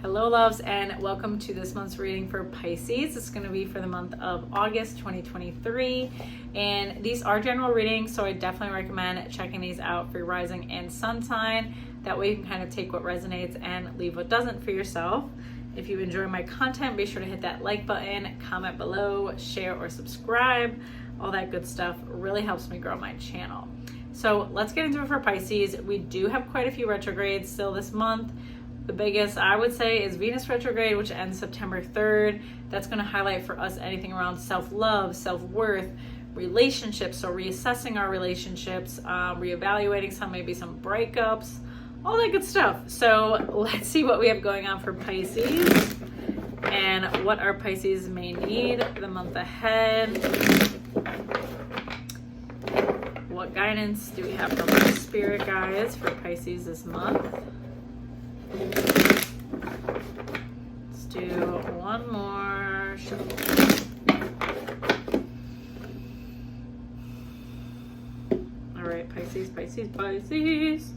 Hello loves, and welcome to this month's reading for Pisces. It's going to be for the month of August 2023, and these are general readings, so I definitely recommend checking these out for your rising and sun sign. That way you can kind of take what resonates and leave what doesn't for yourself. If you enjoy my content, be sure to hit that like button, comment below, share or subscribe. All that good stuff really helps me grow my channel. So let's get into it for Pisces. We do have quite a few retrogrades still this month. The biggest, I would say, is Venus retrograde, which ends September 3rd. That's going to highlight for us anything around self-love, self-worth, relationships, so reassessing our relationships, reevaluating maybe some breakups, all that good stuff. So let's see what we have going on for Pisces and what our Pisces may need the month ahead. What guidance do we have from our spirit guides for Pisces this month? Let's do one more shuffle. All right, Pisces, Pisces, Pisces.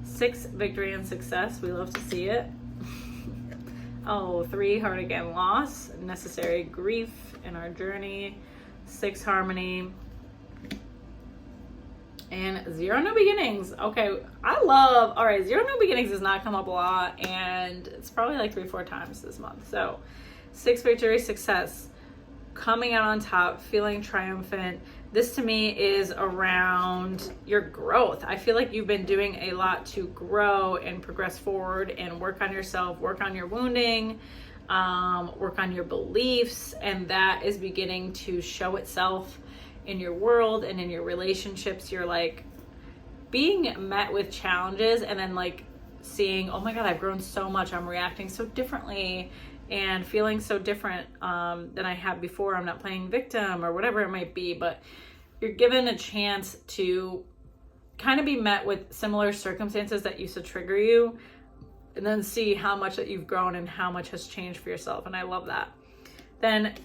6, victory and success. We love to see it. 3, heartache and loss. Necessary grief in our journey. 6, harmony. And 0, new beginnings. Okay, all right, 0, new beginnings does not come up a lot, and it's probably like 3-4 times this month. So 6, victory, success, coming out on top, feeling triumphant. This to me is around your growth. I feel like you've been doing a lot to grow and progress forward and work on yourself, work on your wounding, work on your beliefs, and that is beginning to show itself in your world and in your relationships. You're like being met with challenges and then like seeing, oh my God, I've grown so much. I'm reacting so differently and feeling so different than I have before. I'm not playing victim or whatever it might be, but you're given a chance to kind of be met with similar circumstances that used to trigger you and then see how much that you've grown and how much has changed for yourself. And I love that. Then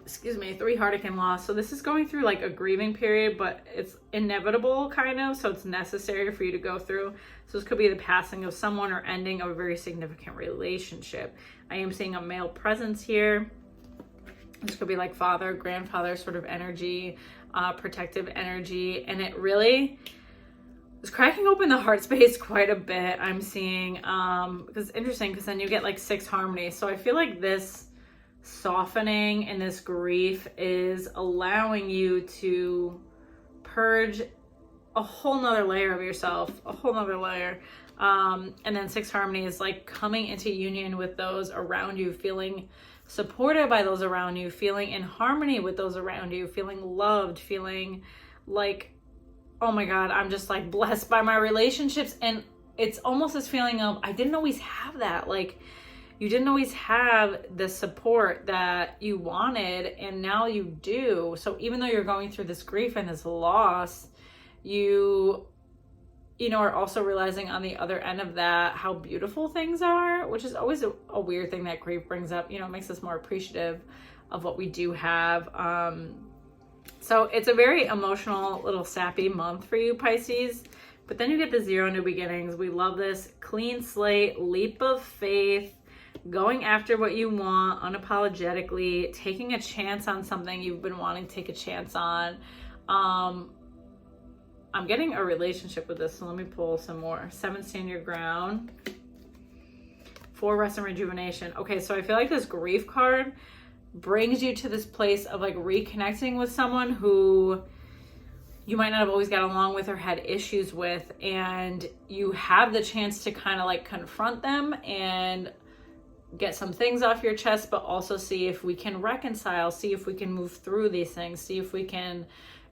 3, heartache and loss. So this is going through like a grieving period, but it's inevitable kind of, so it's necessary for you to go through. So this could be the passing of someone or ending of a very significant relationship. I am seeing a male presence here. This could be like father, grandfather sort of energy, protective energy, and it really is cracking open the heart space quite a bit. I'm seeing, because it's interesting because then you get like 6, harmony. So I feel like this softening and this grief is allowing you to purge a whole nother layer of yourself, a whole nother layer. And then 6, harmony is like coming into union with those around you, feeling supported by those around you, feeling in harmony with those around you, feeling loved, feeling like, oh my God, I'm just like blessed by my relationships. And it's almost this feeling of, I didn't always have that. Like, you didn't always have the support that you wanted, and now you do. So even though you're going through this grief and this loss, you are also realizing on the other end of that how beautiful things are, which is always a weird thing that grief brings up. It makes us more appreciative of what we do have. So it's a very emotional, little sappy month for you, Pisces. But then you get the 0, new beginnings. We love this. Clean slate, leap of faith, going after what you want unapologetically, taking a chance on something you've been wanting to take a chance on. I'm getting a relationship with this, so let me pull some more. 7, stand your ground. 4, rest and rejuvenation. Okay, so I feel like this grief card brings you to this place of like reconnecting with someone who you might not have always got along with or had issues with, and you have the chance to kind of like confront them and get some things off your chest, but also see if we can reconcile, see if we can move through these things, see if we can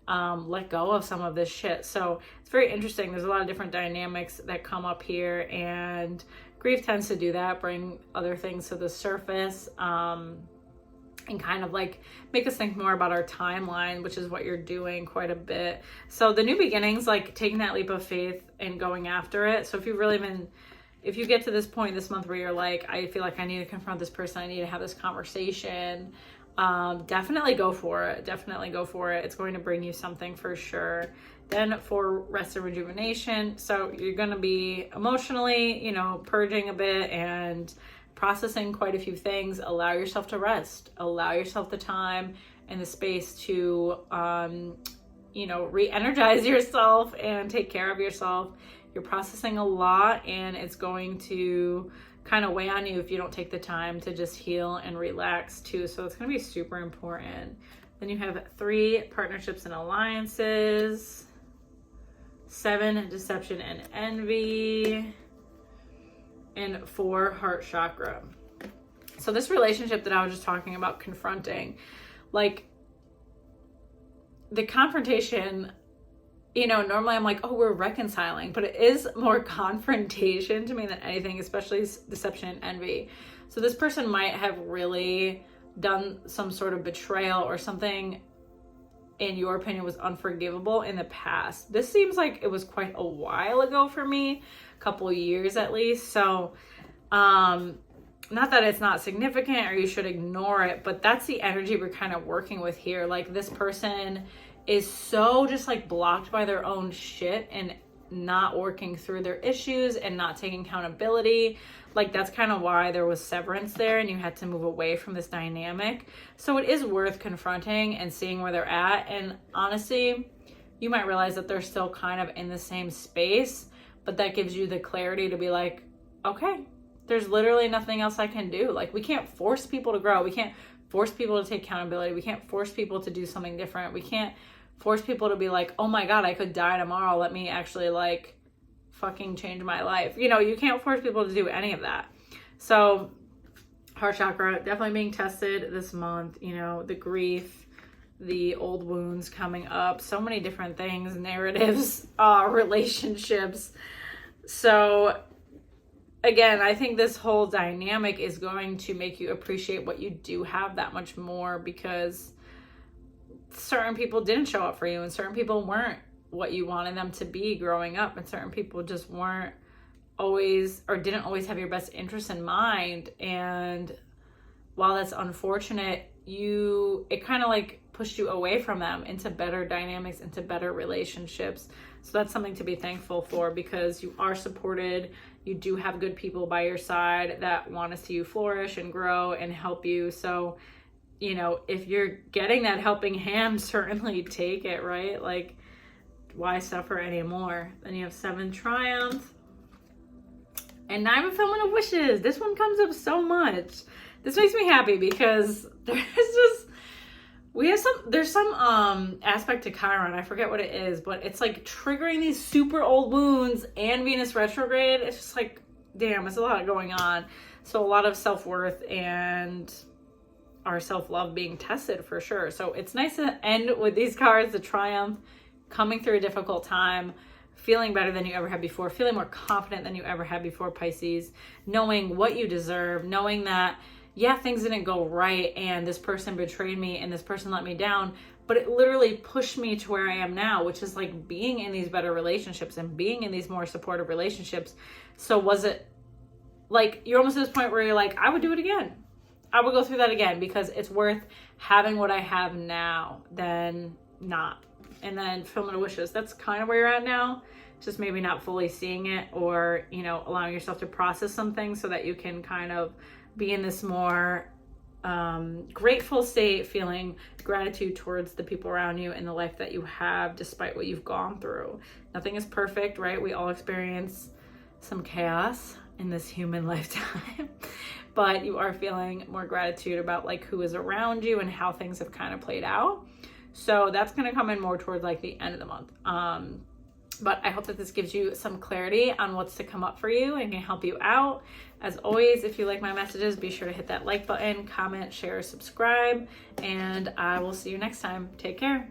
let go of some of this shit. So it's very interesting. There's a lot of different dynamics that come up here, and grief tends to do that, bring other things to the surface, and kind of like make us think more about our timeline, which is what you're doing quite a bit. So the new beginnings, like taking that leap of faith and going after it. So if you get to this point this month where you're like, I feel like I need to confront this person, I need to have this conversation, definitely go for it. Definitely go for it. It's going to bring you something for sure. Then for rest and rejuvenation. So you're going to be emotionally, purging a bit and processing quite a few things. Allow yourself to rest. Allow yourself the time and the space to, re-energize yourself and take care of yourself. You're processing a lot, and it's going to kind of weigh on you if you don't take the time to just heal and relax too. So it's going to be super important. Then you have 3 partnerships and alliances, 7 deception and envy, and 4 heart chakra. So this relationship that I was just talking about confronting, like the confrontation, normally I'm like, oh, we're reconciling, but it is more confrontation to me than anything, especially deception and envy. So this person might have really done some sort of betrayal or something in your opinion was unforgivable in the past. This seems like it was quite a while ago for me, a couple of years at least. So not that it's not significant or you should ignore it, but that's the energy we're kind of working with here. Like this person is so just like blocked by their own shit and not working through their issues and not taking accountability. Like that's kind of why there was severance there and you had to move away from this dynamic. So it is worth confronting and seeing where they're at. And honestly, you might realize that they're still kind of in the same space, but that gives you the clarity to be like, okay, there's literally nothing else I can do. Like we can't force people to grow. We can't force people to take accountability. We can't force people to do something different. We can't force people to be like, oh my God, I could die tomorrow. Let me actually like fucking change my life. You can't force people to do any of that. So heart chakra definitely being tested this month, the grief, the old wounds coming up, so many different things, narratives, relationships. So again, I think this whole dynamic is going to make you appreciate what you do have that much more, because certain people didn't show up for you and certain people weren't what you wanted them to be growing up, and certain people just weren't always or didn't always have your best interest in mind. And while that's unfortunate, it kind of like pushed you away from them into better dynamics, into better relationships. So that's something to be thankful for, because you are supported. You do have good people by your side that want to see you flourish and grow and help you. So, if you're getting that helping hand, certainly take it, right? Like, why suffer anymore? Then you have 7 triumph and 9 fulfillment of wishes. This one comes up so much. This makes me happy because there's some aspect to Chiron. I forget what it is, but it's like triggering these super old wounds and Venus retrograde. It's just like, damn, it's a lot going on. So a lot of self-worth and our self-love being tested for sure. So it's nice to end with these cards, the triumph, coming through a difficult time, feeling better than you ever had before, feeling more confident than you ever had before, Pisces, knowing what you deserve, knowing that, yeah, things didn't go right and this person betrayed me and this person let me down, but it literally pushed me to where I am now, which is like being in these better relationships and being in these more supportive relationships. So was it like, you're almost at this point where you're like, I would do it again. I would go through that again, because it's worth having what I have now than not. And then fulfillment of wishes, that's kind of where you're at now. Just maybe not fully seeing it, or, allowing yourself to process some things so that you can kind of be in this more grateful state, feeling gratitude towards the people around you and the life that you have despite what you've gone through. Nothing is perfect, right? We all experience some chaos in this human lifetime, but you are feeling more gratitude about like who is around you and how things have kind of played out. So that's going to come in more towards like the end of the month. But I hope that this gives you some clarity on what's to come up for you and can help you out. As always, if you like my messages, be sure to hit that like button, comment, share, subscribe, and I will see you next time. Take care.